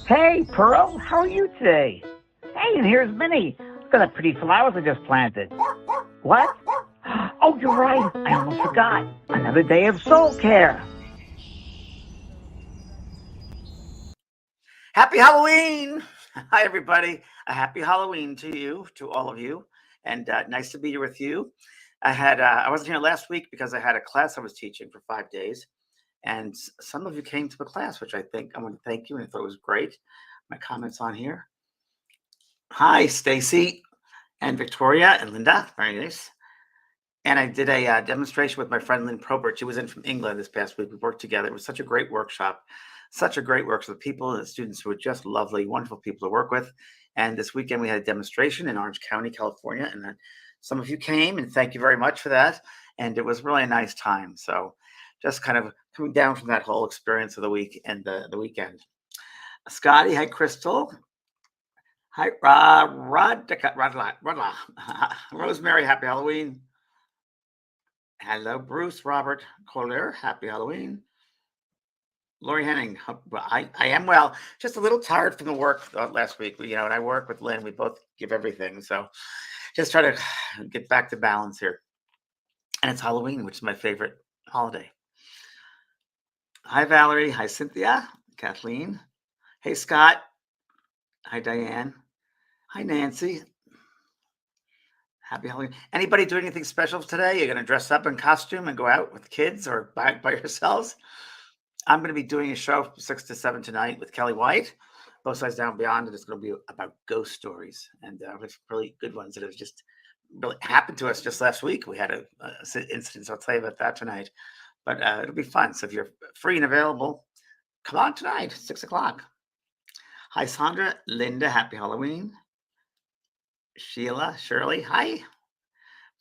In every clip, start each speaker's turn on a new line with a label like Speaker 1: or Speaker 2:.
Speaker 1: Hey, Pearl, how are you today? Hey, and here's Minnie. Look at the pretty flowers I just planted. What? Oh, you're right. I almost forgot. Another day of soul care.
Speaker 2: Happy Halloween! Hi, everybody. A happy Halloween to you, to all of you, and nice to be here with you. I wasn't here last week because I had a class I was teaching for 5 days, and some of you came to the class, which I want to thank you, and I thought it was great. My comments on here. Hi, Stacy and Victoria and Linda. Very nice. And I did a demonstration with my friend Lynn Probert. She was in from England this past week. We worked together. It was such a great workshop. Such a great workshop. The people and the students who were just lovely, wonderful people to work with. And this weekend we had a demonstration in Orange County, California. And some of you came, and thank you very much for that. And it was really a nice time. So just kind of coming down from that whole experience of the week and the weekend. Scotty, hi, Crystal. Hi, Rodla. Rosemary, happy Halloween. Hello, Bruce, Robert Collier. Happy Halloween. Lori Henning, I am well. Just a little tired from the work last week. And I work with Lynn. We both give everything. So just try to get back to balance here. And it's Halloween, which is my favorite holiday. Hi, Valerie. Hi, Cynthia. Kathleen. Hey, Scott. Hi, Diane. Hi, Nancy. Happy Halloween. Anybody do anything special today? You're going to dress up in costume and go out with kids or by yourselves? I'm going to be doing a show from 6 to 7 tonight with Kelly White, Both Sides Down and Beyond. And it's going to be about ghost stories. And it's really good ones that have just really happened to us just last week. We had an incident, so I'll tell you about that tonight. But it'll be fun. So if you're free and available, come on tonight, 6 o'clock. Hi, Sandra. Linda, happy Halloween. Sheila, Shirley, hi.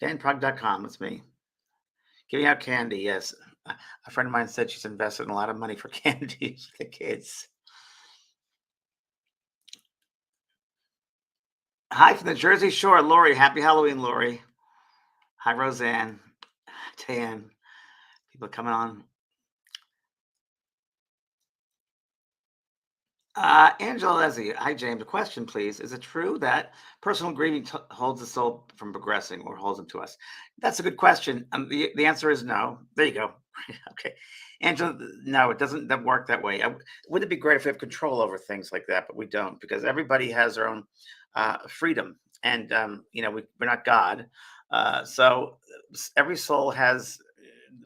Speaker 2: danprog.com, that's me. Giving out candy, yes. A friend of mine said she's invested in a lot of money for candy for the kids. Hi from the Jersey Shore, Lori. Happy Halloween, Lori. Hi, Roseanne. Tan. People coming on. Angela Leslie. Hi, James. A question, please. Is it true that personal grieving holds the soul from progressing or holds them to us? That's a good question. The answer is no. There you go. Okay. Angela, no, it doesn't work that way. Wouldn't it be great if we have control over things like that? But we don't, because everybody has their own freedom. And, we're not God. So every soul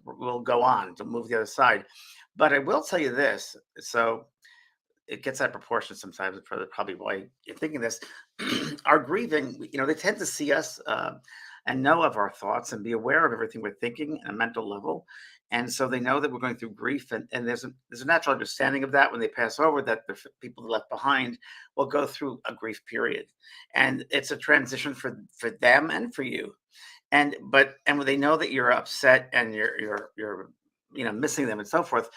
Speaker 2: will go on to move the other side. But I will tell you this. So it gets out of proportion sometimes, probably why you're thinking this. Our grieving, they tend to see us and know of our thoughts and be aware of everything we're thinking at a mental level. And so they know that we're going through grief, and there's a natural understanding of that when they pass over, that the people left behind will go through a grief period. And it's a transition for them and for you. And when they know that you're upset and you're missing them and so forth,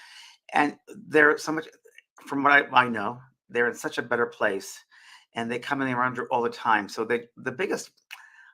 Speaker 2: and they're so much, from what I know, they're in such a better place, and they come in around you all the time. So the biggest,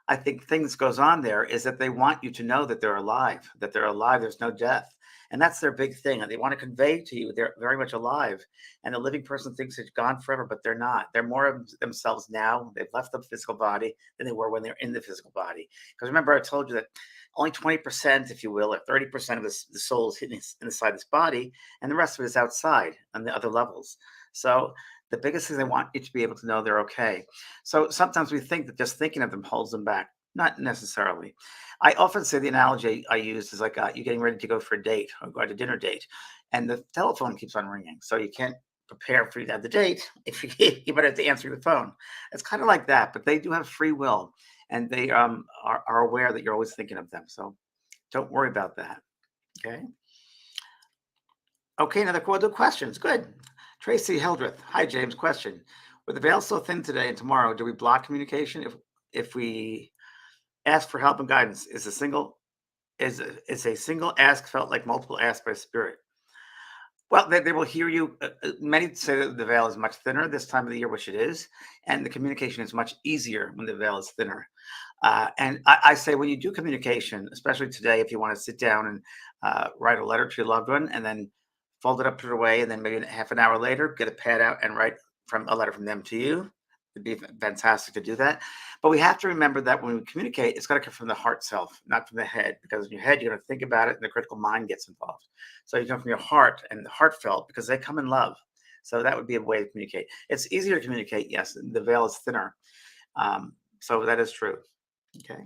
Speaker 2: I think, things goes on there is that they want you to know that they're alive, there's no death. And that's their big thing. And they want to convey to you they're very much alive. And the living person thinks it's gone forever, but they're not. They're more of themselves now. They've left the physical body than they were when they're in the physical body. Because remember, I told you that only 20%, if you will, or 30% of the soul is inside this body, and the rest of it is outside on the other levels. So the biggest thing, they want you to be able to know they're okay. So sometimes we think that just thinking of them holds them back. Not necessarily. I often say the analogy I use is like you're getting ready to go for a date or go on a dinner date, and the telephone keeps on ringing. So you can't prepare for you to have the date if you better have to answer the phone. It's kind of like that, but they do have free will, and they are aware that you're always thinking of them. So don't worry about that. Okay. Okay, another questions. Good. Tracy Hildreth. Hi, James. Question. With the veil so thin today and tomorrow, do we block communication if we ask for help and guidance? Is a single ask felt like multiple asks by spirit? Well, they will hear you. Many say that the veil is much thinner this time of the year, which it is, and the communication is much easier when the veil is thinner. And I say when you do communication, especially today, if you want to sit down and write a letter to your loved one and then fold it up, put it away, and then maybe half an hour later, get a pad out and write from a letter from them to you. It'd be fantastic to do that. But we have to remember that when we communicate, it's got to come from the heart self, not from the head, because in your head, you're going to think about it and the critical mind gets involved. So you come from your heart and the heartfelt because they come in love. So that would be a way to communicate. It's easier to communicate, yes. The veil is thinner. So that is true. Okay.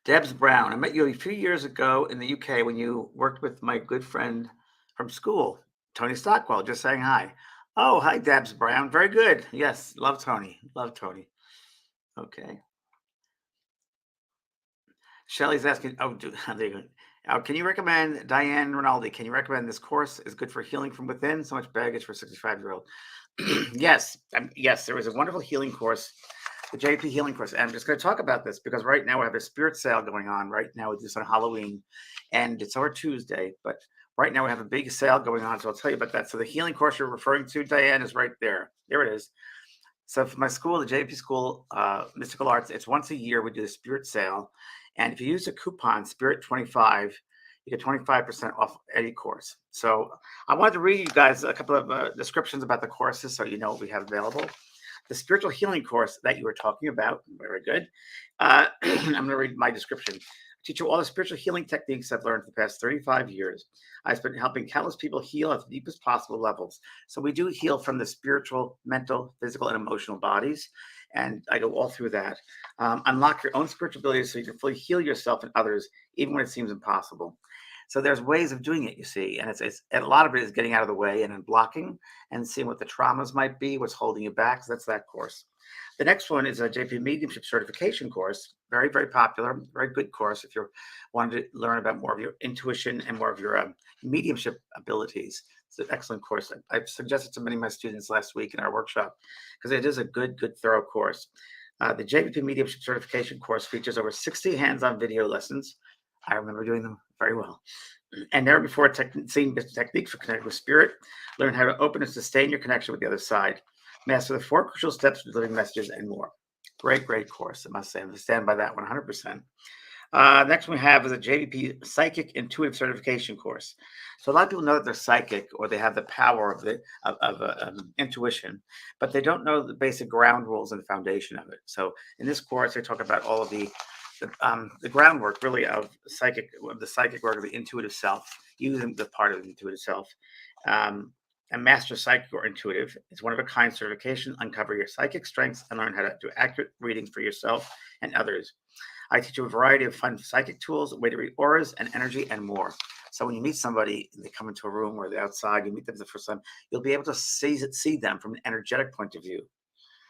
Speaker 2: Debs Brown, I met you a few years ago in the UK when you worked with my good friend from school, Tony Stockwell. Just saying hi. Oh, hi, Debs Brown. Very good. Yes, love Tony. Love Tony. Okay. Shelly's asking, oh, there you go. Can you recommend Diane Rinaldi? Can you recommend this course is good for healing from within? So much baggage for a 65-year-old. Yes, yes, there is a wonderful healing course, the JP healing course. And I'm just going to talk about this because right now we have a spirit sale going on right now with this on Halloween, and it's over Tuesday. But right now we have a big sale going on, so I'll tell you about that. So the healing course you're referring to, Diane, is right there. There it is. So for my school, the JP School, Mystical Arts, it's once a year we do the spirit sale. And if you use the coupon Spirit25, you get 25% off any course. So I wanted to read you guys a couple of descriptions about the courses so you know what we have available. The spiritual healing course that you were talking about, very good. I'm going to read my description. I teach you all the spiritual healing techniques I've learned for the past 35 years. I've been helping countless people heal at the deepest possible levels. So we do heal from the spiritual, mental, physical, and emotional bodies. And I go all through that. Unlock your own spiritual abilities so you can fully heal yourself and others, even when it seems impossible. So there's ways of doing it, you see, and it's and a lot of it is getting out of the way and then blocking and seeing what the traumas might be, what's holding you back. So that's that course. The next one is a JP Mediumship Certification course. Very, very popular, very good course if you're wanting to learn about more of your intuition and more of your mediumship abilities. It's an excellent course. I've suggested to many of my students last week in our workshop because it is a good, thorough course. The JP Mediumship Certification course features over 60 hands-on video lessons. I remember doing them very well. And never before seeing techniques for connecting with spirit, learn how to open and sustain your connection with the other side, master the 4 crucial steps to delivering messages, and more. Great, great course, I must say. I stand by that 100%. Next one we have is a JVP Psychic Intuitive Certification course. So a lot of people know that they're psychic or they have the power of intuition, but they don't know the basic ground rules and the foundation of it. So in this course, they talk about all of the groundwork really of the psychic work of the intuitive self, using the part of the intuitive self. A master psychic or intuitive. It's one of a kind certification. Uncover your psychic strengths and learn how to do accurate readings for yourself and others. I teach you a variety of fun psychic tools, a way to read auras and energy, and more. So when you meet somebody, they come into a room or they're outside, you meet them for the first time, you'll be able to see them from an energetic point of view.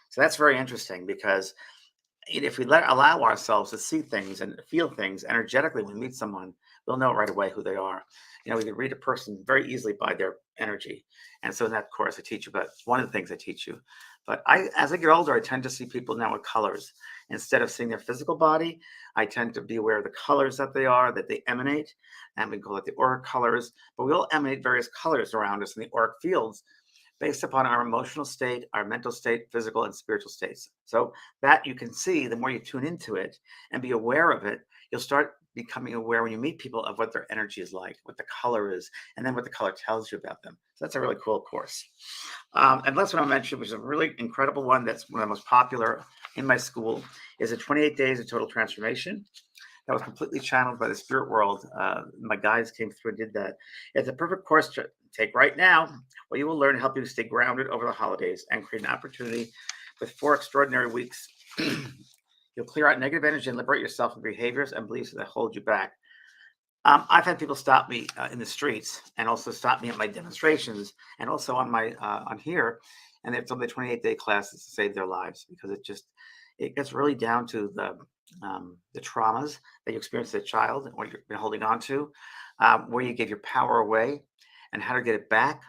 Speaker 2: So that's very interesting because if we allow ourselves to see things and feel things energetically when we meet someone, we'll know right away who they are. We can read a person very easily by their energy. And so in that course, I teach you about one of the things I teach you. But as I get older, I tend to see people now with colors. Instead of seeing their physical body, I tend to be aware of the colors that they emanate. And we call it the auric colors. But we all emanate various colors around us in the auric fields based upon our emotional state, our mental state, physical and spiritual states. So that you can see, the more you tune into it and be aware of it, you'll start becoming aware when you meet people of what their energy is like, what the color is, and then what the color tells you about them. So that's a really cool course. And last one I'll mention, which is a really incredible one that's one of the most popular in my school, is a 28 Days of Total Transformation. That was completely channeled by the spirit world. My guides came through and did that. It's a perfect course to take right now, where you will learn to help you stay grounded over the holidays and create an opportunity with 4 extraordinary weeks. You'll clear out negative energy and liberate yourself from behaviors and beliefs that hold you back. I've had people stop me in the streets and also stop me at my demonstrations and also on here, and they've told me 28-day classes to save their lives because it gets really down to the traumas that you experienced as a child and what you've been holding on to, where you gave your power away and how to get it back.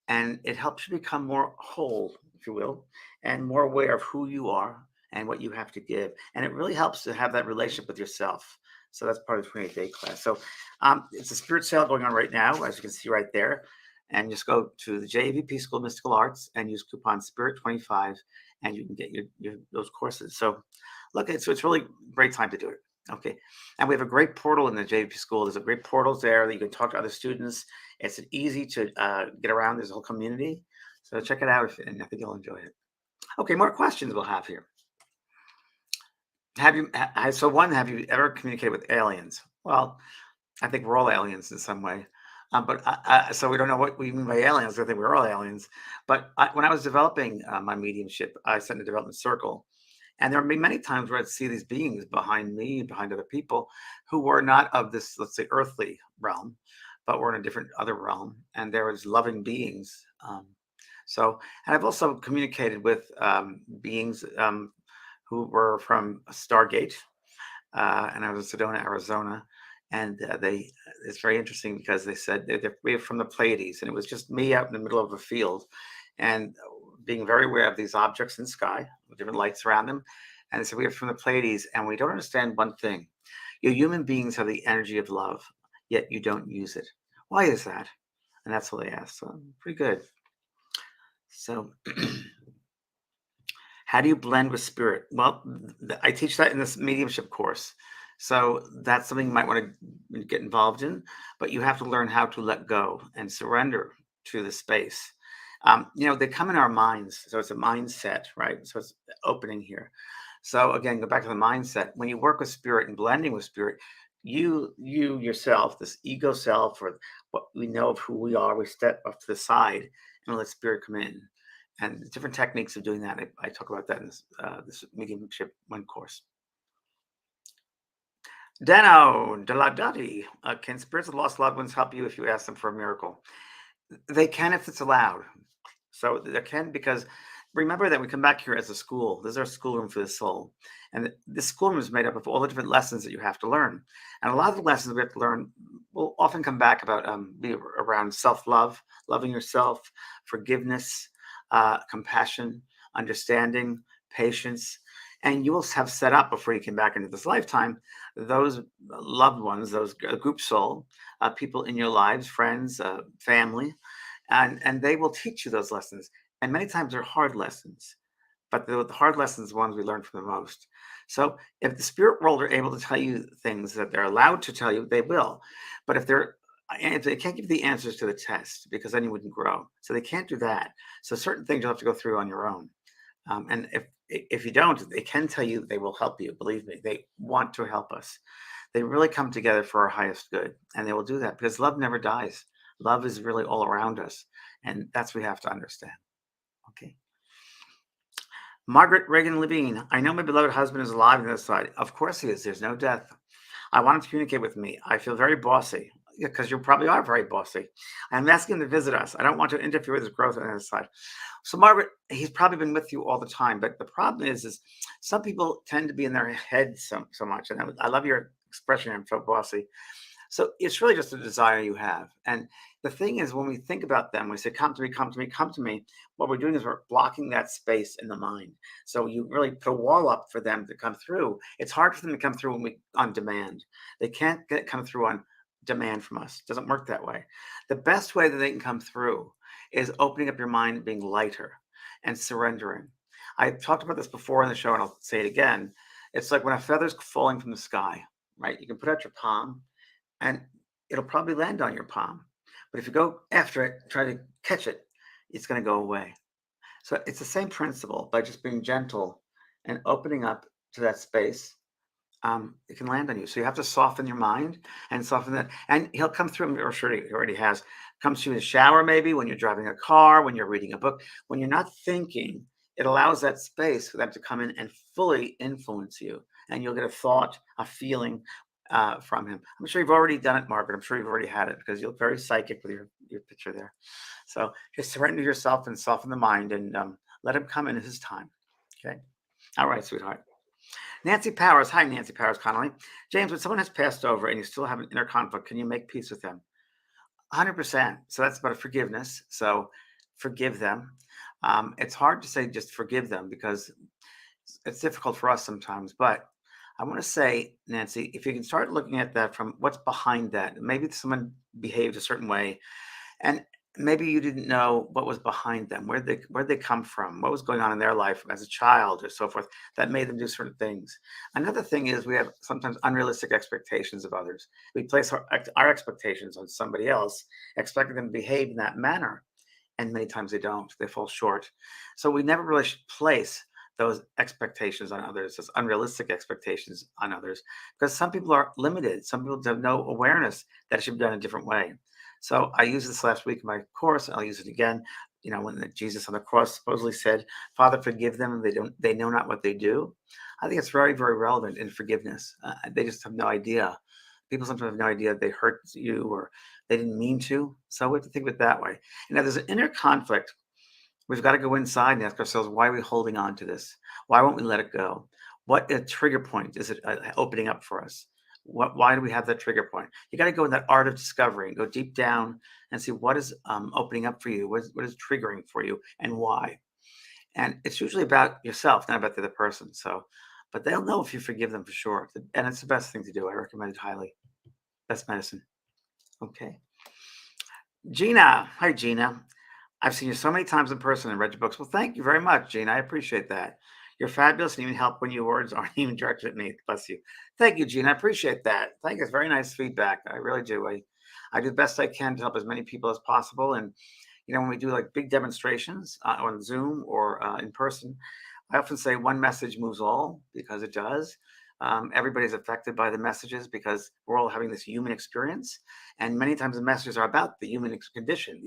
Speaker 2: And it helps you become more whole, if you will, and more aware of who you are and what you have to give. And it really helps to have that relationship with yourself. So that's part of the 28-day class. So it's a spirit sale going on right now, as you can see right there. And just go to the JVP School of Mystical Arts and use coupon Spirit25, and you can get your those courses. So look, it's really a great time to do it. Okay. And we have a great portal in the JVP school. There's a great portals there that you can talk to other students. It's easy to get around. There's a whole community. So check it out, and I think you'll enjoy it. Okay, more questions we'll have here. So one, have you ever communicated with aliens? Well, I think we're all aliens in some way. So we don't know what we mean by aliens. I think we're all aliens. But when I was developing my mediumship, I sat in a development circle. And there would be many times where I'd see these beings behind me, behind other people who were not of this, let's say, earthly realm, but were in a different other realm. And there was loving beings. And I've also communicated with beings who were from Stargate, and I was in Sedona, Arizona, and it's very interesting because they said we're from the Pleiades, and it was just me out in the middle of a field, and being very aware of these objects in the sky with different lights around them, and they said we are from the Pleiades, and we don't understand one thing: you human beings have the energy of love, yet you don't use it. Why is that? And that's what they asked. So pretty good. So. How do you blend with spirit? Well, I teach that in this mediumship course. So that's something you might want to get involved in, but you have to learn how to let go and surrender to the space. They come in our minds. So it's a mindset, right? So it's opening here. So again, go back to the mindset. When you work with spirit and blending with spirit, you yourself, this ego self, or what we know of who we are, we step up to the side and let spirit come in, and different techniques of doing that. I talk about that in this mediumship one course. Dano Deladati, can spirits of lost loved ones help you if you ask them for a miracle? They can if it's allowed. So there can, because remember that we come back here as a school. This is our schoolroom for the soul. And this schoolroom is made up of all the different lessons that you have to learn. And a lot of the lessons we have to learn will often come back about be around self-love, loving yourself, forgiveness, compassion, understanding, patience. And you will have set up before you came back into this lifetime those loved ones, those group soul, people in your lives, friends, family, and they will teach you those lessons. And many times they're hard lessons, but the hard lessons are the ones we learn from the most. So if the spirit world are able to tell you things that they're allowed to tell you, they will. But if they can't give the answers to the test, because then you wouldn't grow. So they can't do that. So certain things you'll have to go through on your own. And if you don't, they can tell you they will help you. Believe me, they want to help us. They really come together for our highest good, and they will do that because love never dies. Love is really all around us, and that's what we have to understand. Okay. Margaret Reagan Levine. I know my beloved husband is alive on the other side. Of course he is. There's no death. I want him to communicate with me. I feel very bossy, because you probably are very bossy. I'm asking him to visit us. I don't want to interfere with his growth on the other side. So Margaret, he's probably been with you all the time, but the problem is some people tend to be in their head so much. And I love your expression. I'm so bossy. So it's really just a desire you have. And the thing is, when we think about them, we say, come to me, come to me, come to me. What we're doing is we're blocking that space in the mind. So you really put a wall up for them to come through. It's hard for them to come through on demand. They can't come through on demand from us. It doesn't work that way. The best way that they can come through is opening up your mind, being lighter and surrendering. I talked about this before in the show, and I'll say it again. It's like when a feather's falling from the sky, right? You can put out your palm, and it'll probably land on your palm. But if you go after it, try to catch it, it's going to go away. So it's the same principle. By just being gentle and opening up to that space, it can land on you. So you have to soften your mind and soften that. And he'll come through, or sure he already has, comes through in the shower, maybe when you're driving a car, when you're reading a book, when you're not thinking, it allows that space for them to come in and fully influence you. And you'll get a thought, a feeling, from him. I'm sure you've already done it, Margaret. I'm sure you've already had it, because you look very psychic with your picture there. So just surrender yourself and soften the mind, and let him come in his time. Okay. All right, sweetheart. Nancy Powers. Hi, Nancy Powers Connolly. James, when someone has passed over and you still have an inner conflict, can you make peace with them? 100%. So that's about forgiveness. So forgive them. It's hard to say just forgive them, because it's difficult for us sometimes, but I want to say, Nancy, if you can start looking at that from what's behind that, maybe someone behaved a certain way, and maybe you didn't know what was behind them, where they come from, what was going on in their life as a child or so forth that made them do certain things. Another thing is we have sometimes unrealistic expectations of others. We place our expectations on somebody else, expecting them to behave in that manner, and many times they don't. They fall short. So we never really should place those expectations on others, those unrealistic expectations on others, because some people are limited. Some people have no awareness that it should be done a different way. So I used this last week in my course, and I'll use it again. When Jesus on the cross supposedly said, "Father, forgive them; they know not what they do." I think it's very, very relevant in forgiveness. They just have no idea. People sometimes have no idea they hurt you or they didn't mean to. So we have to think of it that way. There's an inner conflict. We've got to go inside and ask ourselves, why are we holding on to this? Why won't we let it go? What a trigger point is it opening up for us? Why do we have that trigger point? You got to go in that art of discovery and go deep down and see what is opening up for you, what is triggering for you, and why. And it's usually about yourself, not about the other person. So, but they'll know if you forgive them for sure. And it's the best thing to do. I recommend it highly. Best medicine. Okay. Gina. Hi, Gina. I've seen you so many times in person and read your books. Well, thank you very much, Gina. I appreciate that. You're fabulous and even help when your words aren't even directed at me. Bless you. Thank you, Gina. I appreciate that. Thank you. It's very nice feedback. I really do. I do the best I can to help as many people as possible. And, when we do like big demonstrations on Zoom or in person, I often say one message moves all because it does. Everybody's affected by the messages because we're all having this human experience. And many times the messages are about the human condition,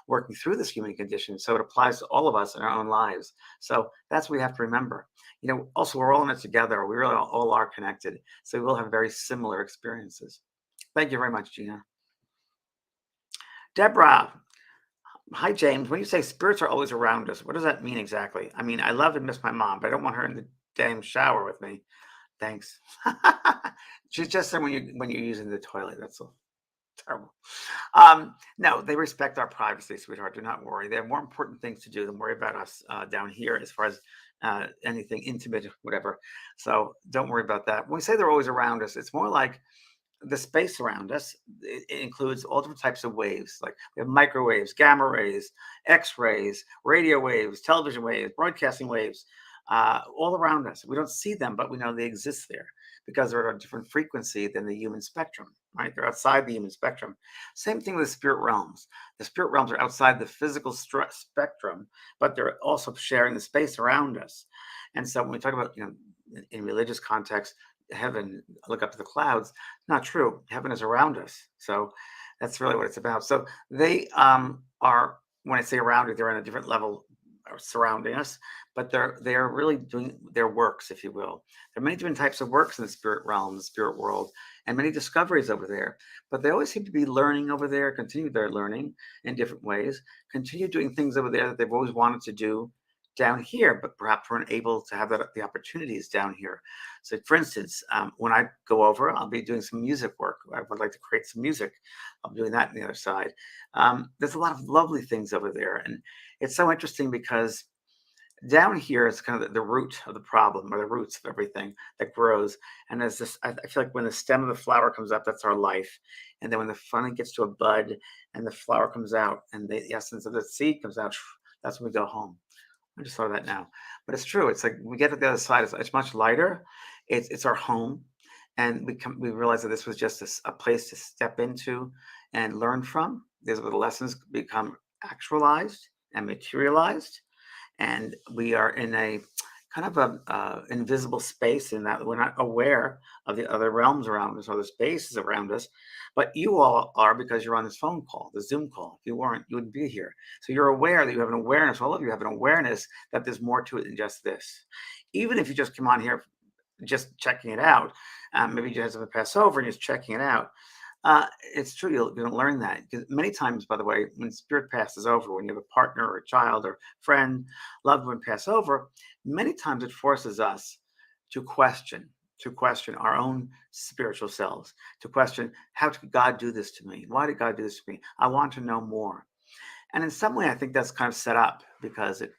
Speaker 2: working through this human condition. So it applies to all of us in our own lives. So that's what we have to remember. Also, we're all in it together. We really all are connected. So we will have very similar experiences. Thank you very much, Gina. Deborah. Hi, James. When you say spirits are always around us, what does that mean exactly? I mean, I love and miss my mom, but I don't want her in the damn shower with me. Thanks. She's just there when you're using the toilet. That's all terrible. No, they respect our privacy, sweetheart. Do not worry. They have more important things to do than worry about us down here as far as anything intimate, whatever. So don't worry about that. When we say they're always around us, it's more like the space around us. It includes all different types of waves. Like we have microwaves, gamma rays, X-rays, radio waves, television waves, broadcasting waves, all around us. We don't see them, but we know they exist there because they're at a different frequency than the human spectrum, right? They're outside the human spectrum. Same thing with spirit realms. The spirit realms are outside the physical spectrum, but they're also sharing the space around us. And so when we talk about, in religious context, heaven, look up to the clouds, not true. Heaven is around us. So that's really what it's about. So they are, when I say around it, they're on a different level surrounding us, but they are really doing their works, if you will. There are many different types of works in the spirit realm, the spirit world, and many discoveries over there. But they always seem to be learning over there, continue their learning in different ways, continue doing things over there that they've always wanted to do down here, but perhaps weren't able to have the opportunities down here. So, for instance, when I go over, I'll be doing some music work. I would like to create some music. I'm doing that on the other side. There's a lot of lovely things over there, and it's so interesting because down here is kind of the root of the problem or the roots of everything that grows. And there's this, I feel like when the stem of the flower comes up, that's our life. And then when the funny gets to a bud and the flower comes out and the essence of the seed comes out, that's when we go home. I just thought of that now, but it's true. It's like we get to the other side. It's much lighter. It's our home, and we realize that this was just a place to step into and learn from. These are the lessons become actualized and materialized, and we are in a kind of a invisible space in that we're not aware of the other realms around us or the spaces around us, but you all are because you're on this phone call, the Zoom call. If you weren't, you wouldn't be here. So you're aware that you have an awareness. All of you have an awareness that there's more to it than just this. Even if you just come on here just checking it out, maybe you just have to pass over and just checking it out. It's true. You'll learn that because many times, by the way, when spirit passes over, when you have a partner or a child or friend, loved one pass over, many times it forces us to question our own spiritual selves, to question how did God do this to me? Why did God do this to me? I want to know more. And in some way, I think that's kind of set up because it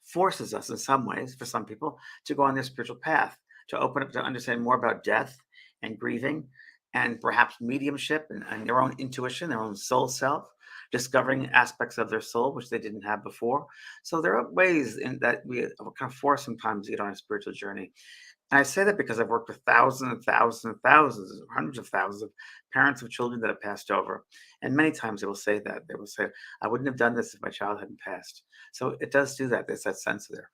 Speaker 2: forces us, in some ways, for some people, to go on their spiritual path. to open up to understand more about death and grieving and perhaps mediumship and their own intuition, their own soul self, discovering aspects of their soul which they didn't have before. So there are ways in that we are kind of forced sometimes to get on a spiritual journey. And I say that because I've worked with thousands and thousands and thousands, hundreds of thousands of parents of children that have passed over. And many times they will say that. They will say, I wouldn't have done this if my child hadn't passed. So it does do that. There's that sense there.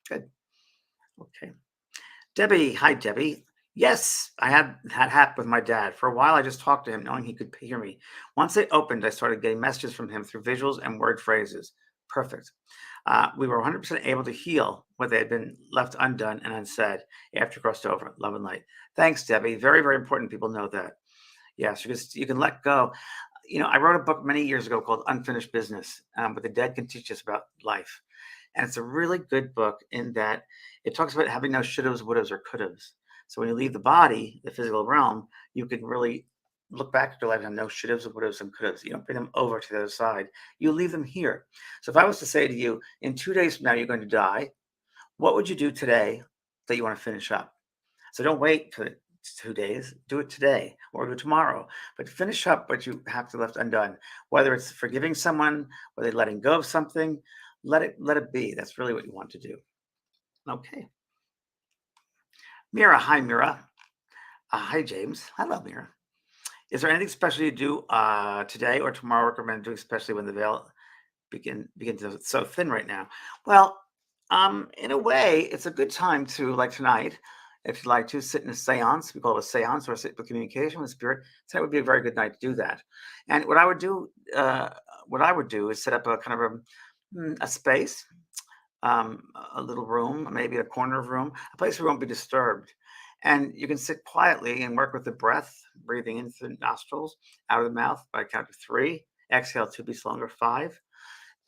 Speaker 2: Good. Okay. Debbie. Hi, Debbie. Yes, I had that happen with my dad. For a while, I just talked to him knowing he could hear me. Once it opened, I started getting messages from him through visuals and word phrases. Perfect. We were 100% able to heal what they had been left undone and unsaid after crossed over. Love and light. Thanks, Debbie. Very, very important. People know that. Yes, you can let go. I wrote a book many years ago called Unfinished Business, but the dead can teach us about life. And it's a really good book in that it talks about having no shouldas, wouldas, or couldas. So when you leave the body, the physical realm, you can really look back at your life and have no shouldas, wouldas, and couldas. You don't bring them over to the other side. You leave them here. So if I was to say to you, in 2 days from now, you're going to die, what would you do today that you want to finish up? So don't wait for 2 days. Do it today or do it tomorrow. But finish up what you have to left undone. Whether it's forgiving someone, whether letting go of something, let it be. That's really what you want to do. Okay. Mira. Hi, Mira. Hi, James. Hello, Mira. Is there anything special you do today or tomorrow recommend doing, especially when the veil begins to so thin right now? Well, in a way, it's a good time to, like tonight, if you'd like to sit in a seance. We call it a seance or sit with communication with spirit. Tonight would be a very good night to do that. And what I would do is set up a kind of a space, a little room, maybe a corner of room, a place where you won't be disturbed. And you can sit quietly and work with the breath, breathing in through the nostrils, out of the mouth by a count of 3. Exhale 2, be longer, 5.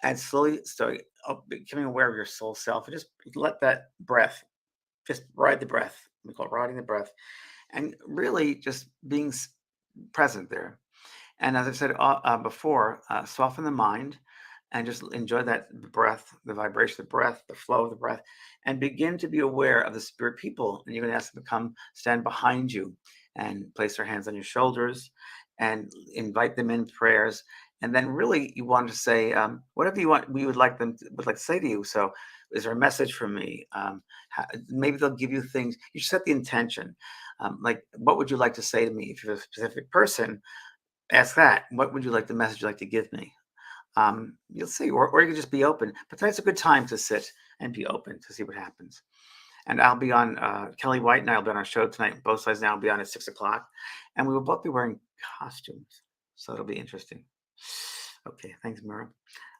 Speaker 2: And slowly start becoming aware of your soul self. And just let that breath, just ride the breath. We call it riding the breath. And really just being present there. And as I said before, soften the mind and just enjoy that breath, the vibration of the breath, the flow of the breath, and begin to be aware of the spirit people. And you're going to ask them to come stand behind you and place their hands on your shoulders and invite them in prayers. And then really you want to say whatever we would like to say to you. So is there a message from me? Maybe they'll give you things. You set the intention. Like, what would you like to say to me? If you're a specific person, ask that. What would you like the message you'd like to give me? You'll see, or you can just be open. But tonight's a good time to sit and be open to see what happens. And I'll be on, Kelly White and I will be on our show tonight. Both sides now will be on at 6 o'clock. And we will both be wearing costumes. So it'll be interesting. Okay, thanks, Mira.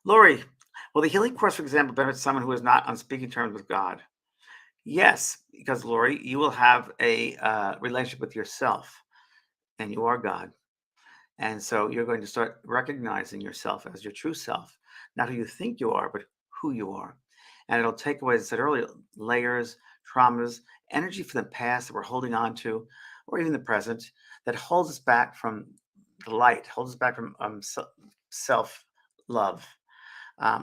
Speaker 2: Lori, will the healing course, for example, benefit someone who is not on speaking terms with God? Yes, because Lori, you will have a relationship with yourself, and you are God. And so you're going to start recognizing yourself as your true self, not who you think you are, but who you are. And it'll take away, as I said earlier, layers, traumas, energy from the past that we're holding on to, or even the present, that holds us back from the light, holds us back from self-love.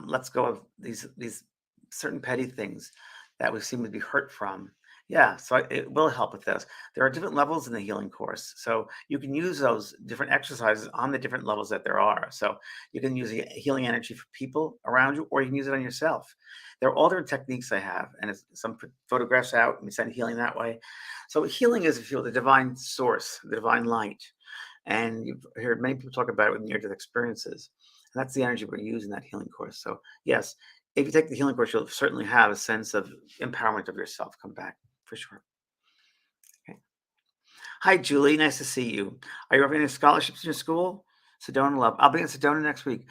Speaker 2: Let's go of these certain petty things that we seem to be hurt from. Yeah, so it will help with this. There are different levels in the healing course. So you can use those different exercises on the different levels that there are. So you can use the healing energy for people around you, or you can use it on yourself. There are all different techniques I have, and some put photographs out and we send healing that way. So healing is, if you will, the divine source, the divine light. And you've heard many people talk about it with near-death experiences. And that's the energy we're using in that healing course. So yes, if you take the healing course, you'll certainly have a sense of empowerment of yourself come back. For sure. Okay. Hi, Julie. Nice to see you. Are you offering any scholarships in your school? Sedona Love. I'll be in Sedona next week.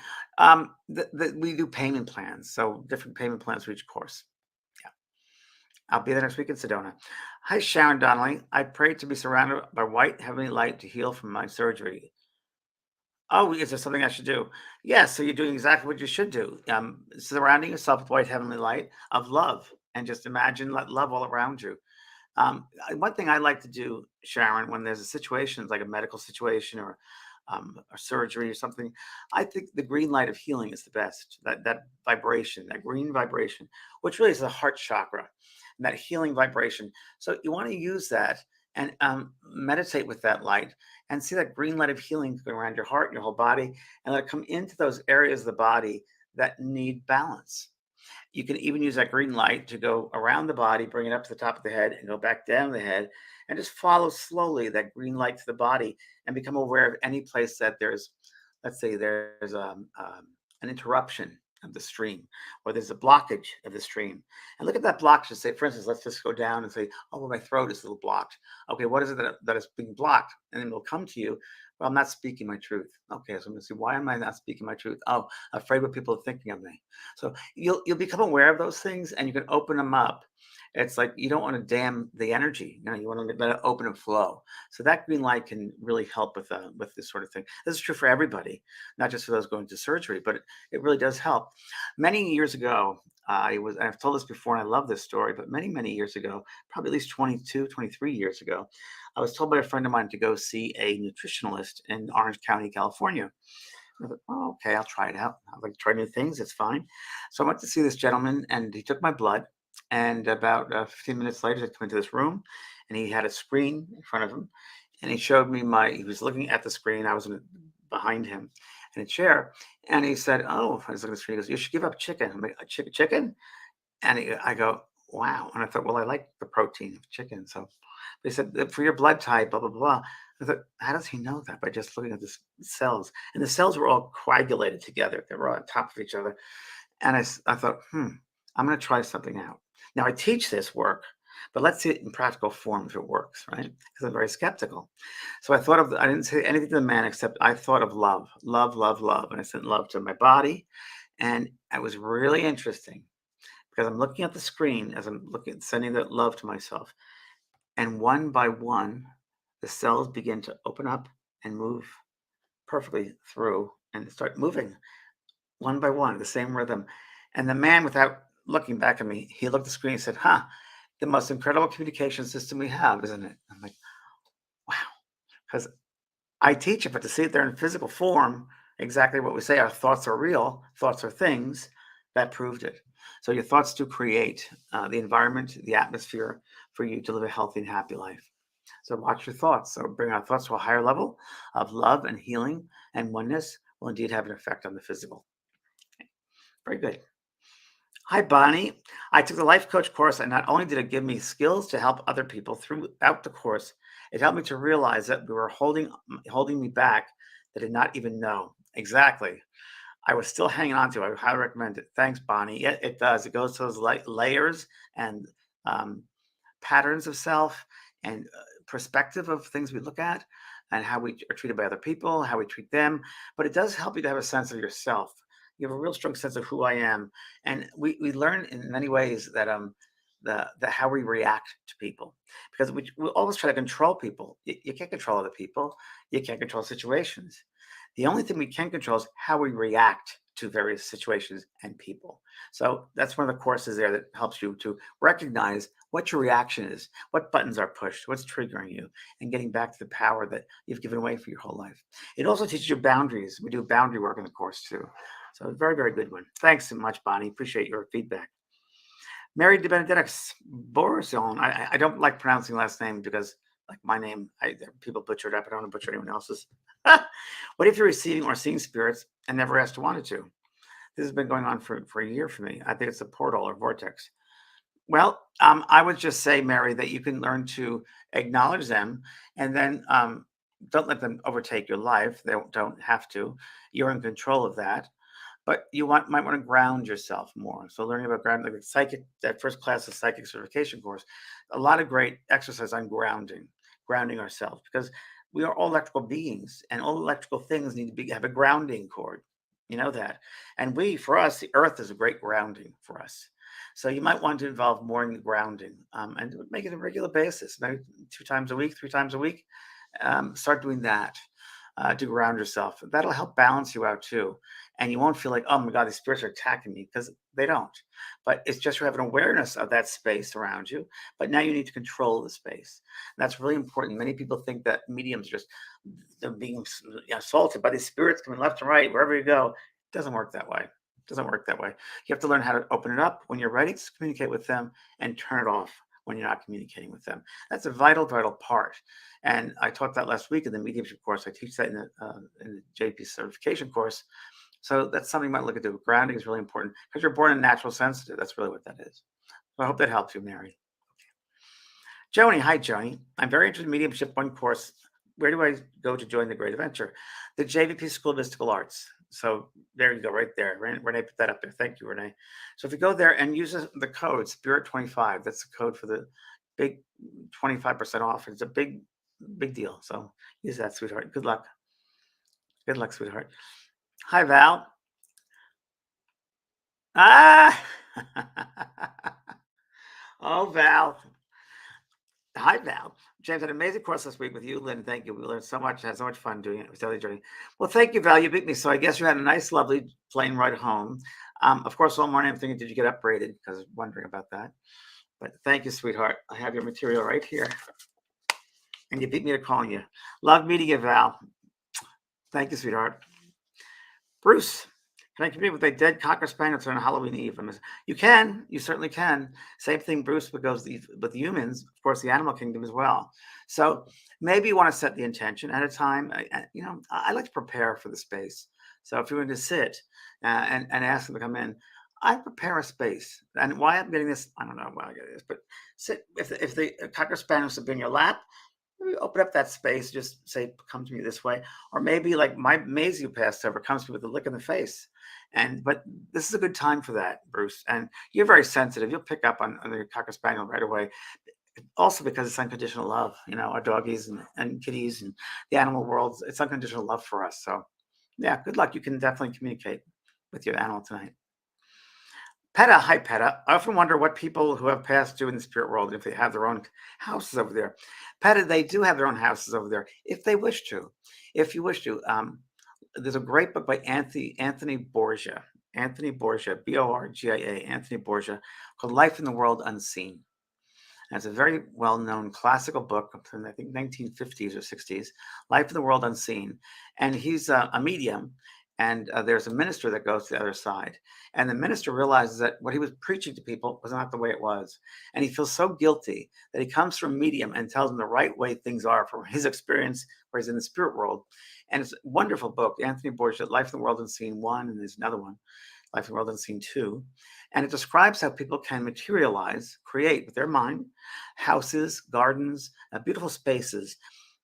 Speaker 2: We do payment plans, so different payment plans for each course. Yeah. I'll be there next week in Sedona. Hi, Sharon Donnelly. I pray to be surrounded by white heavenly light to heal from my surgery. Oh, is there something I should do? Yes, so you're doing exactly what you should do. Surrounding yourself with white heavenly light of love, and just imagine love all around you. One thing I like to do, Sharon, when there's a situation like a medical situation or or surgery or something, I think the green light of healing is the best. That vibration, that green vibration, which really is the heart chakra, and that healing vibration. So you want to use that and meditate with that light and see that green light of healing going around your heart and your whole body, and let it come into those areas of the body that need balance. You can even use that green light to go around the body, bring it up to the top of the head, and go back down the head, and just follow slowly that green light to the body and become aware of any place that there's, let's say, there's an interruption of the stream, or there's a blockage of the stream. And look at that blockage and say, for instance, let's just go down and say, oh, well, my throat is a little blocked. Okay, what is it that is being blocked? And then it'll come to you. Well, I'm not speaking my truth. Okay, so I'm going to see, why am I not speaking my truth? Oh, afraid what people are thinking of me. So you'll become aware of those things, and you can open them up. It's like you don't want to dam the energy. You want to let it open and flow. So that green light can really help with this sort of thing. This is true for everybody, not just for those going to surgery, but it really does help. Many years ago, I've told this before, and I love this story, but many years ago, probably at least 22, 23 years ago, I was told by a friend of mine to go see a nutritionalist in Orange County, California. I thought, oh, okay, I'll try it out. I like to try new things. It's fine. So I went to see this gentleman, and he took my blood. And about 15 minutes later, I came into this room, and he had a screen in front of him, and he showed me he was looking at the screen. I was behind him in a chair, and he said, "Oh," I was looking at the screen. He goes, "You should give up chicken." I'm like, Chicken?" And I go, "Wow." And I thought, well, I like the protein of chicken. So they said, for your blood type, blah, blah, blah. I thought, how does he know that? By just looking at the cells. And the cells were all coagulated together. They were all on top of each other. And I thought, I'm going to try something out. Now, I teach this work, but let's see it in practical form if it works, right? Because I'm very skeptical. So I didn't say anything to the man except I thought of love, love, love, love. And I sent love to my body. And it was really interesting because I'm looking at the screen as I'm sending that love to myself. And one by one, the cells begin to open up and move perfectly through and start moving one by one, the same rhythm. And the man, without looking back at me, he looked at the screen and said, the most incredible communication system we have, isn't it? I'm like, wow. Because I teach it, but to see it there in physical form, exactly what we say, our thoughts are real, thoughts are things, that proved it. So your thoughts do create the environment, the atmosphere for you to live a healthy and happy life. So watch your thoughts. So bring our thoughts to a higher level of love and healing and oneness will indeed have an effect on the physical. Very good. Hi, Bonnie. I took the life coach course, and not only did it give me skills to help other people throughout the course, it helped me to realize that we were holding me back that I did not even know. Exactly. I was still hanging on to it. I highly recommend it. Thanks, Bonnie. It does. It goes to those layers and um, patterns of self and perspective of things we look at and how we are treated by other people, how we treat them. But it does help you to have a sense of yourself. You have a real strong sense of who I am. And we learn in many ways that the how we react to people, because we always try to control people. You can't control other people. You can't control situations. The only thing we can control is how we react to various situations and people. So that's one of the courses there that helps you to recognize what your reaction is, what buttons are pushed, what's triggering you, and getting back to the power that you've given away for your whole life. It also teaches you boundaries. We do boundary work in the course too. So a very, very good one. Thanks so much, Bonnie. Appreciate your feedback. Mary de Benedictus Bourson. I don't like pronouncing last name because, like my name, people butcher it up. I don't want to butcher anyone else's. What if you're receiving or seeing spirits and never asked to wanted to? This has been going on for a year for me. I think it's a portal or vortex. Well, I would just say, Mary, that you can learn to acknowledge them and then don't let them overtake your life. They don't have to. You're in control of that. But you might want to ground yourself more. So learning about grounding, like that first class of psychic certification course, a lot of great exercise on grounding ourselves, because we are all electrical beings, and all electrical things need to have a grounding cord. You know that. And for us, the earth is a great grounding for us. So you might want to involve more in the grounding and make it a regular basis, maybe 2 times a week, 3 times a week. Start doing that. to ground yourself. That'll help balance you out too. And you won't feel like, oh my God, these spirits are attacking me, because they don't. But it's just you have an awareness of that space around you. But now you need to control the space. And that's really important. Many people think that mediums just they're being assaulted by these spirits coming left and right, wherever you go. It doesn't work that way. It doesn't work that way. You have to learn how to open it up when you're ready to communicate with them, and turn it off when you're not communicating with them. That's a vital, vital part. And I taught that last week in the mediumship course. I teach that in the JP certification course. So that's something you might look into. Grounding is really important because you're born a natural sensitive. That's really what that is. So I hope that helps you, Mary. Joni, hi, Joni. I'm very interested in mediumship one course. Where do I go to join the great adventure? The JVP School of Mystical Arts. So there you go, right there. Renee put that up there. Thank you, Renee. So if you go there and use the code Spirit25, that's the code for the big 25% off. It's a big, big deal. So use that, sweetheart. Good luck. Good luck, sweetheart. Hi, Val. Ah! Oh, Val. Hi, Val. James had an amazing course this week with you, Lynn. Thank you. We learned so much. Had so much fun doing it with Daily Journey. Well, thank you, Val. You beat me. So I guess you had a nice, lovely plane ride home. Of course, all morning I'm thinking, did you get upgraded? Because I was wondering about that. But thank you, sweetheart. I have your material right here. And you beat me to calling you. Love meeting you, Val. Thank you, sweetheart. Bruce, can I communicate with a dead Cocker Spaniel on Halloween Eve? You can. You certainly can. Same thing, Bruce, because with humans, of course, the animal kingdom as well. So maybe you want to set the intention at a time. I like to prepare for the space. So if you're going to sit and ask them to come in, I prepare a space. And why I'm getting this, I don't know why I get this, but sit. If the Cocker Spaniels have been in your lap, maybe open up that space, just say, come to me this way. Or maybe like my Maisie who passed over comes to me with a lick in the face. But this is a good time for that, Bruce. And you're very sensitive. You'll pick up on the Cocker Spaniel right away. Also because it's unconditional love, our doggies and kitties and the animal world, it's unconditional love for us. So yeah, good luck. You can definitely communicate with your animal tonight. Peta, hi Peta. I often wonder what people who have passed do in the spirit world if they have their own houses over there. Peta, they do have their own houses over there if they wish to. If you wish to, there's a great book by Anthony Borgia. Anthony Borgia, Borgia, Anthony Borgia, called Life in the World Unseen. And it's a very well-known classical book from, I think, 1950s or 60s, Life in the World Unseen. And he's a medium, and there's a minister that goes to the other side. And the minister realizes that what he was preaching to people was not the way it was. And he feels so guilty that he comes from a medium and tells them the right way things are from his experience where he's in the spirit world. And it's a wonderful book, Anthony Borgia, Life in the World Unseen 1, and there's another one, Life in the World Unseen 2. And it describes how people can materialize, create with their mind, houses, gardens, beautiful spaces.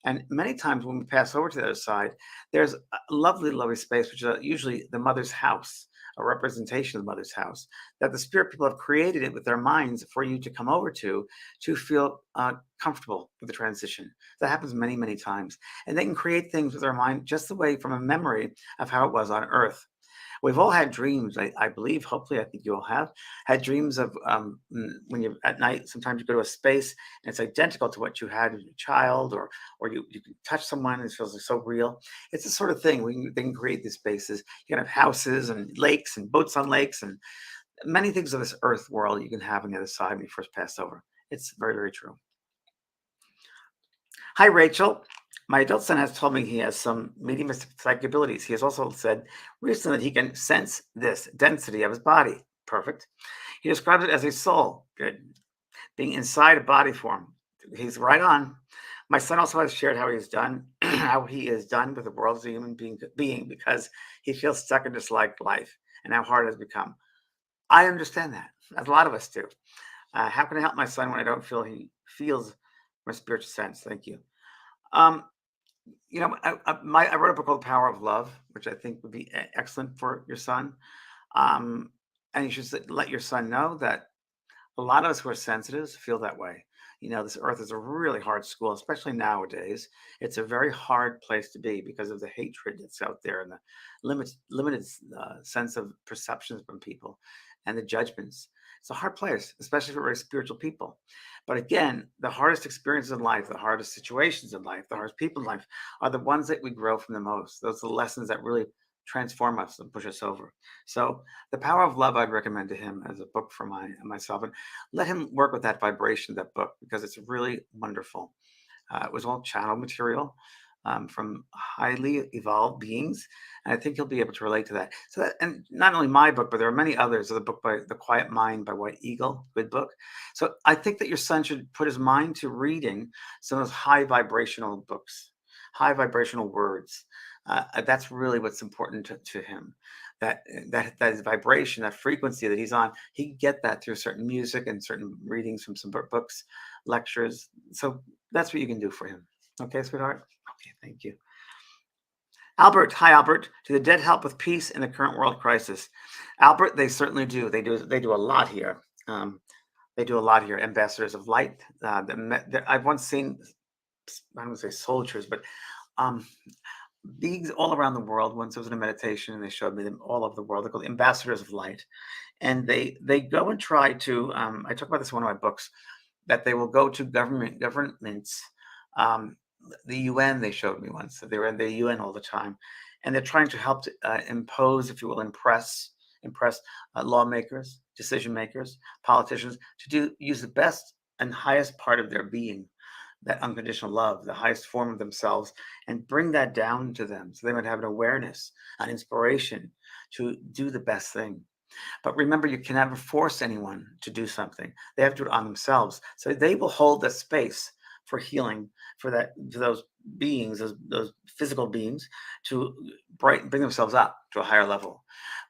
Speaker 2: And many times when we pass over to the other side, there's a lovely, lovely space, which is usually the mother's house, a representation of the mother's house, that the spirit people have created it with their minds for you to come over to feel comfortable with the transition. That happens many, many times. And they can create things with their mind just the way from a memory of how it was on Earth. We've all had dreams, I believe, hopefully, I think you all have had dreams of when you're at night, sometimes you go to a space and it's identical to what you had as a child, or you can touch someone and it feels like so real. It's the sort of thing they can create these spaces. You can have houses and lakes and boats on lakes and many things of this earth world you can have on the other side when you first pass over. It's very, very true. Hi, Rachel. My adult son has told me he has some mediumistic psychic abilities. He has also said recently that he can sense this density of his body. Perfect. He describes it as a soul. Good. Being inside a body form. He's right on. My son also has shared how he is done with the world as a human being because he feels stuck in this life and how hard it has become. I understand that, as a lot of us do. How can I help my son when I don't feel he feels my spiritual sense? Thank you. I wrote a book called Power of Love, which I think would be excellent for your son. And you should let your son know that a lot of us who are sensitives feel that way. This earth is a really hard school, especially nowadays. It's a very hard place to be because of the hatred that's out there and the limited sense of perceptions from people and the judgments. It's a hard place, especially for very spiritual people. But again, the hardest experiences in life, the hardest situations in life, the hardest people in life are the ones that we grow from the most. Those are the lessons that really transform us and push us over. So, The Power of Love, I'd recommend to him as a book for myself, and let him work with that vibration of that book because it's really wonderful. It was all channel material from highly evolved beings, and I think he'll be able to relate to that. So, and not only my book, but there are many others. The book by The Quiet Mind by White Eagle, good book. So, I think that your son should put his mind to reading some of those high vibrational books, high vibrational words. That's really what's important to him. That vibration, that frequency that he's on, he can get that through certain music and certain readings from some books, lectures. So that's what you can do for him. Okay, sweetheart? Okay, thank you. Albert, hi Albert. Do the dead help with peace in the current world crisis? Albert, they certainly do. They do a lot here. They do a lot here. Ambassadors of light. I've once seen, I don't want to say soldiers, but um, beings all around the world. Once I was in a meditation, and they showed me them all over the world. They're called ambassadors of light, and they go and try to. I talk about this in one of my books that they will go to governments. Um, the UN, they showed me once that they were in the UN all the time, and they're trying to help to, impose, if you will, impress lawmakers, decision makers, politicians to use the best and highest part of their being, that unconditional love, the highest form of themselves, and bring that down to them so they might have an awareness, an inspiration to do the best thing. But remember, you can never force anyone to do something. They have to do it on themselves. So they will hold the space for healing for those beings, those physical beings, to bring themselves up to a higher level.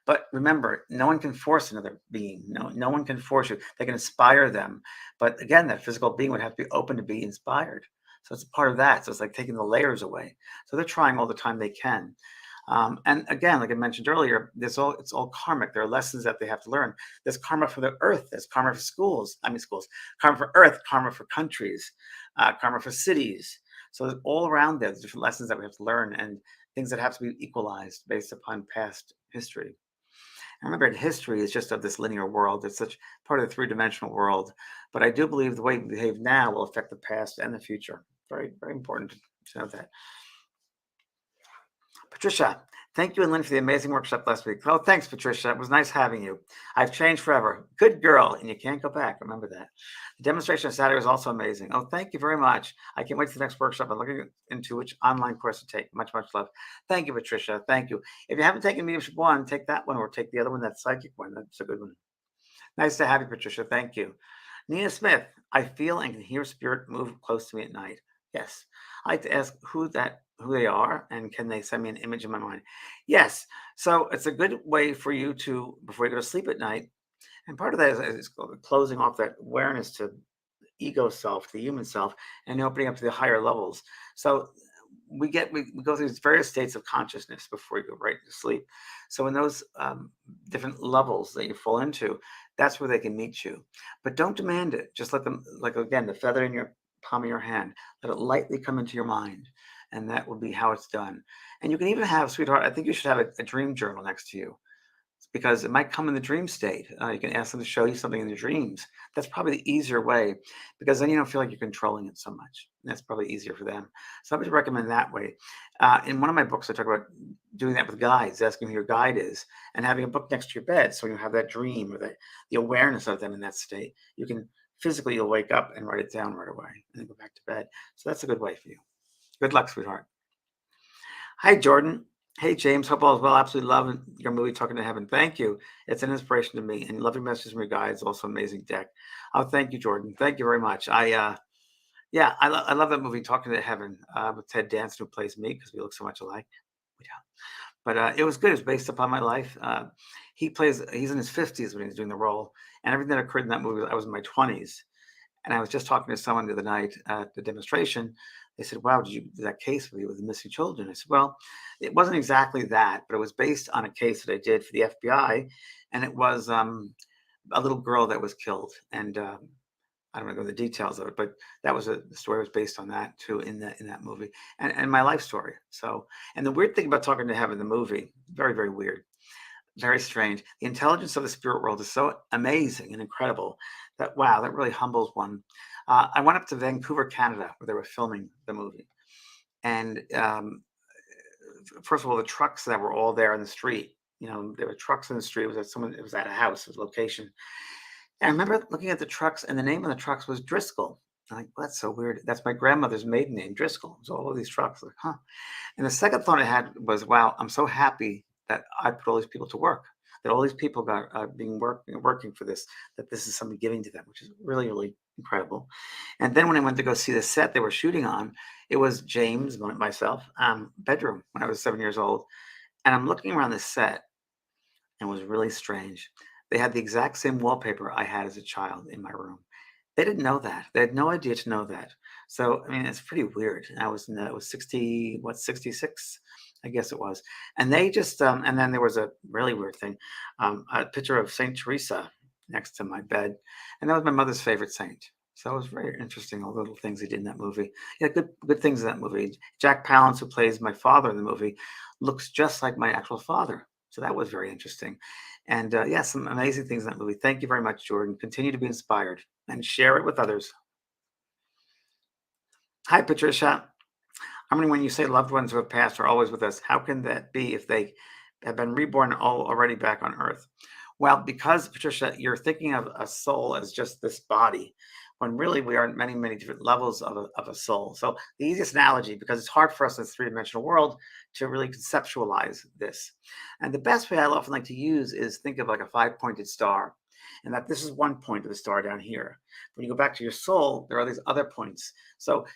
Speaker 2: But remember, no one can force another being. No one can force you. They can inspire them. But again, that physical being would have to be open to be inspired. So it's a part of that. So it's like taking the layers away. So they're trying all the time they can. And again, like I mentioned earlier, it's all karmic. There are lessons that they have to learn. There's karma for the earth. There's karma for schools. I mean, schools. Karma for earth. Karma for countries. Karma for cities. So all around there's different lessons that we have to learn and things that have to be equalized based upon past history. And remember, history is just of this linear world. It's such part of the three-dimensional world. But I do believe the way we behave now will affect the past and the future. Very, very important to know that. Patricia, thank you and Lynn for the amazing workshop last week. Oh, thanks, Patricia. It was nice having you. I've changed forever. Good girl, and you can't go back. Remember that. The demonstration on Saturday was also amazing. Oh, thank you very much. I can't wait for the next workshop. I'm looking into which online course to take. Much, much love. Thank you, Patricia. Thank you. If you haven't taken Mediumship 1, take that one or take the other one, that psychic one. That's a good one. Nice to have you, Patricia. Thank you. Nina Smith, I feel and can hear spirit move close to me at night. Yes. I like to ask who they are and can they send me an image in my mind? Yes. So it's a good way for you to, before you go to sleep at night, and part of that is closing off that awareness to ego self, the human self, and opening up to the higher levels. So we go through these various states of consciousness before you go right to sleep. So in those different levels that you fall into, that's where they can meet you. But don't demand it. Just let them, like again, the feather in your palm of your hand, let it lightly come into your mind. And that will be how it's done. And you can even have, sweetheart, I think you should have a dream journal next to you because it might come in the dream state. You can ask them to show you something in the dreams. That's probably the easier way because then you don't feel like you're controlling it so much. That's probably easier for them. So I would recommend that way. In one of my books, I talk about doing that with guides, asking who your guide is, and having a book next to your bed. So when you have that dream or the awareness of them in that state, you can physically, you'll wake up and write it down right away and then go back to bed. So that's a good way for you. Good luck, sweetheart. Hi, Jordan. Hey, James. Hope all is well. Absolutely love your movie, Talking to Heaven. Thank you. It's an inspiration to me. And love your messages from your guides. Also amazing deck. Oh, thank you, Jordan. Thank you very much. I love that movie, Talking to Heaven, with Ted Danson, who plays me because we look so much alike. Yeah. But it was good. It was based upon my life. He's in his 50s when he's doing the role. And everything that occurred in that movie, I was in my 20s. And I was just talking to someone the other night at the demonstration. They said, wow, did you do that case with you with the missing children? I said, well, it wasn't exactly that, but it was based on a case that I did for the FBI. And it was a little girl that was killed. And I don't know the details of it, but that was the story was based on that too in that movie and my life story. So, and the weird thing about Talking to Heaven, the movie, very, very weird. Very strange. The intelligence of the spirit world is so amazing and incredible that, wow, that really humbles one. I went up to Vancouver, Canada, where they were filming the movie. And first of all, the trucks that were all there in the street, there were trucks in the street. It was at it was at a house, it was a location. And I remember looking at the trucks, and the name of the trucks was Driscoll. I'm like, well, that's so weird. That's my grandmother's maiden name, Driscoll. So all of these trucks, like, huh. And the second thought I had was, wow, I'm so happy that I put all these people to work, that all these people got working for this, that this is somebody giving to them, which is really, really incredible. And then when I went to go see the set they were shooting on, it was James, myself, bedroom when I was 7 years old. And I'm looking around the set, and it was really strange. They had the exact same wallpaper I had as a child in my room. They didn't know that. They had no idea to know that. So, I mean, it's pretty weird. I was 60, what, 66? I guess it was. And they just, and then there was a really weird thing, a picture of Saint Teresa next to my bed. And that was my mother's favorite saint. So it was very interesting, all the little things he did in that movie. Yeah, good things in that movie. Jack Palance, who plays my father in the movie, looks just like my actual father. So that was very interesting. And yeah, some amazing things in that movie. Thank you very much, Jordan. Continue to be inspired and share it with others. Hi, Patricia. I mean, when you say loved ones who have passed are always with us, how can that be if they have been reborn already back on Earth? Well, because, Patricia, you're thinking of a soul as just this body, when really we are many, many different levels of a soul. So the easiest analogy, because it's hard for us in this three-dimensional world to really conceptualize this. And the best way I often like to use is think of like a five-pointed star, and that this is one point of the star down here. When you go back to your soul, there are these other points. So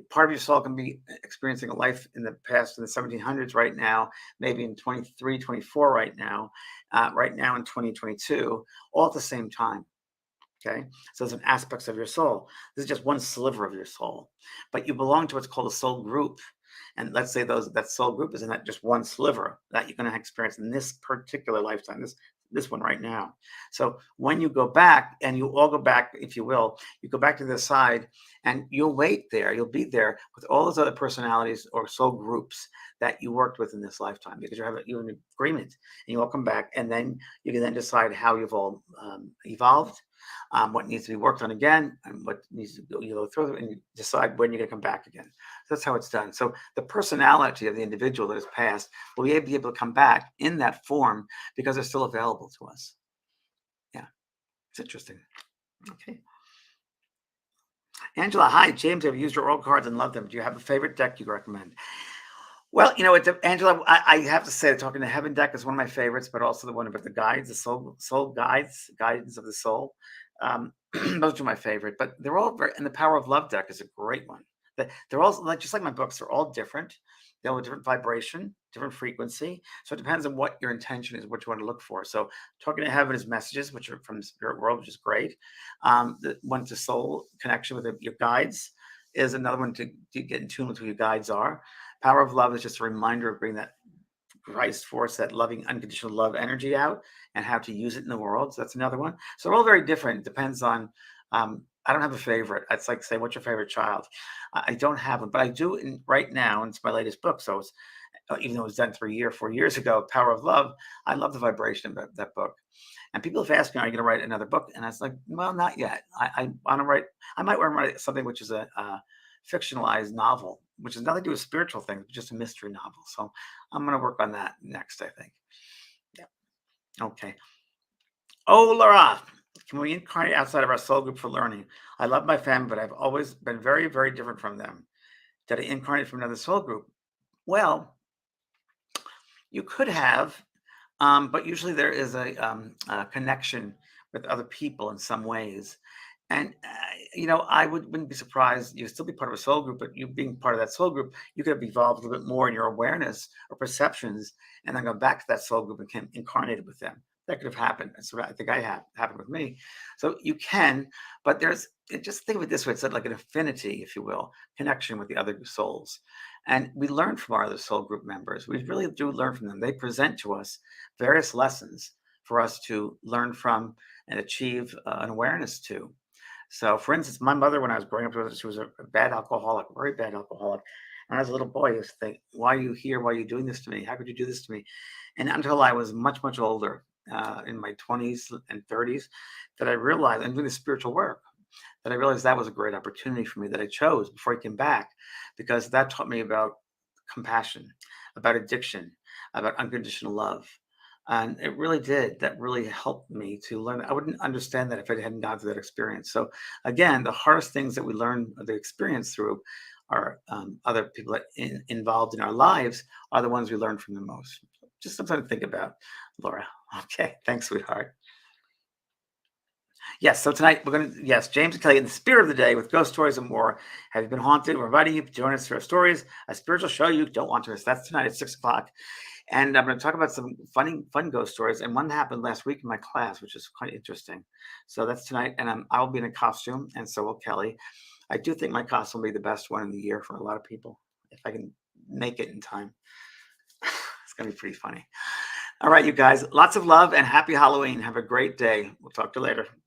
Speaker 2: part of your soul can be experiencing a life in the past in the 1700s right now, maybe in 23, 24 right now in 2022, all at the same time. Okay, so there's an aspects of your soul. This is just one sliver of your soul, but you belong to what's called a soul group. And let's say that soul group is in that just one sliver that you're going to experience in this particular lifetime, this one right now. So when you go back, and you all go back, if you will, you go back to the side, and you'll wait there. You'll be there with all those other personalities or soul groups that you worked with in this lifetime, because you have an agreement, and you all come back, and then you can then decide how you've all evolved, what needs to be worked on again, and what needs to go through, and you decide when you're going to come back again. So that's how it's done. So the personality of the individual that has passed will be able to come back in that form because they're still available to us. Yeah, it's interesting. Okay. Angela, hi. James, I've used your oral cards and loved them. Do you have a favorite deck you recommend? Well, Angela, I have to say, the Talking to Heaven deck is one of my favorites, but also the one about the guides, the soul guides, guidance of the soul. Those are my favorite, but they're all very, and the Power of Love deck is a great one. They're all like, just like my books, they're all different. They all have a different vibration, different frequency. So it depends on what your intention is, what you want to look for. So Talking to Heaven is messages, which are from the spirit world, which is great. The one to soul connection with your guides is another one to get in tune with who your guides are. Power of Love is just a reminder of bringing that Christ force, that loving, unconditional love energy out, and how to use it in the world. So that's another one. So they're all very different. It depends on, I don't have a favorite. It's like saying, what's your favorite child? I don't have them, but I do right now, and it's my latest book. So it's, even though it was done 4 years ago, Power of Love, I love the vibration of that book. And people have asked me, are you going to write another book? And I was like, well, not yet. I want to write, I might want to write something which is a fictionalized novel, which has nothing to do with spiritual things, but just a mystery novel. So I'm going to work on that next, I think. Yeah. Okay. Oh, Laura, can we incarnate outside of our soul group for learning? I love my family, but I've always been very, very different from them. Did I incarnate from another soul group? Well, you could have, but usually there is a connection with other people in some ways. And I wouldn't be surprised. You'd still be part of a soul group, but you being part of that soul group, you could have evolved a little bit more in your awareness or perceptions, and then go back to that soul group and become incarnated with them. That could have happened. That's what I think happened with me. So you can, but just think of it this way: it's like an affinity, if you will, connection with the other souls, and we learn from our other soul group members. We really do learn from them. They present to us various lessons for us to learn from and achieve an awareness to. So, for instance, my mother, when I was growing up, she was a bad alcoholic, very bad alcoholic. And as a little boy, I used to think, why are you here? Why are you doing this to me? How could you do this to me? And until I was much, much older, in my 20s and 30s, that I realized I'm doing the spiritual work, that I realized that was a great opportunity for me that I chose before I came back, because that taught me about compassion, about addiction, about unconditional love. And it really did. That really helped me to learn. I wouldn't understand that if I hadn't gone through that experience. So, again, the hardest things that we learn, or the experience through, are other people that involved in our lives are the ones we learn from the most. Just something to think about, Laura. Okay, thanks, sweetheart. Yes, so tonight we're going to, yes, James and Kelly in the spirit of the day with ghost stories and more. Have you been haunted? We're inviting you to join us for our stories, a spiritual show you don't want to miss. That's tonight at 6 o'clock. And I'm going to talk about some funny, fun ghost stories. And one happened last week in my class, which is quite interesting. So that's tonight. And I'll be in a costume, and so will Kelly. I do think my costume will be the best one in the year for a lot of people, if I can make it in time. It's going to be pretty funny. All right, you guys, lots of love and happy Halloween. Have a great day. We'll talk to you later.